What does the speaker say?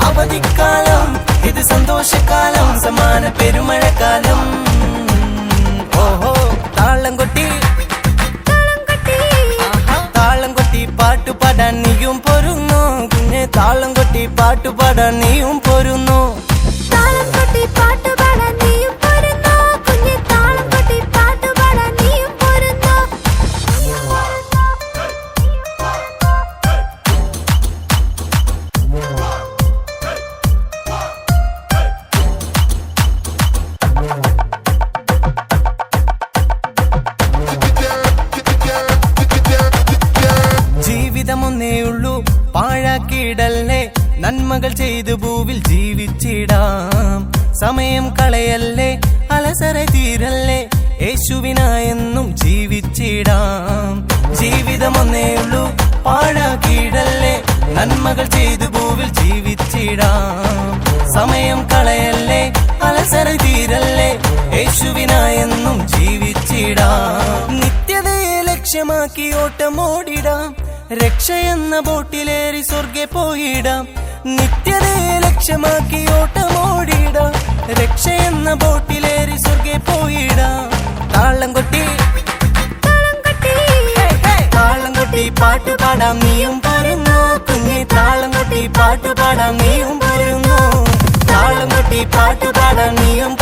അവധിക്കാലം ഇത് സന്തോഷക്കാലം സമാന പെരുമഴക്കാലം ഓഹോ താളം കൊട്ടി പാട്ടുപാടാൻ നീയും പോരുന്നു കുഞ്ഞെ താളം കൊട്ടി പാട്ടുപാടാൻ നീയും പോരുന്നു ജീവിതമൊന്നേയുള്ളൂ പാഴാക്കിയിടല്ലേ നന്മകൾ ചെയ്തു ഭൂവിൽ ജീവിച്ചിടാം സമയം കളയല്ലേ അലസര തീരല്ലേ യേശുവിനായെന്നും ജീവിച്ചിടാം ജീവിതമൊന്നേയുള്ളൂ പാഴാക്കിയിടല്ലേ നന്മകൾ ചെയ്തു ഭൂവിൽ ജീവിച്ചിടാം സമയം കളയല്ലേ അലസര തീരല്ലേ യേശുവിനായെന്നും ജീവിച്ചിടാം നിത്യതയെ ലക്ഷ്യമാക്കി ഓട്ടമോടിടാം രക്ഷയെന്ന ബോട്ടിലേറി സ്വർഗെ പോയിടാം നിത്യതയെ ലക്ഷ്യമാക്കി ഓട്ടമോടിടാം രക്ഷയെന്ന ബോട്ടിലേറി സ്വർഗെ പോയിടാം താളം കൊട്ടി പാട്ടുപാടാം നീയും പോരുന്നു കുഞ്ഞി താളം കൊട്ടി പാട്ടുപാടാം നീയും പോരുന്നു താളം കൊട്ടി പാട്ടുപാടാം നീയും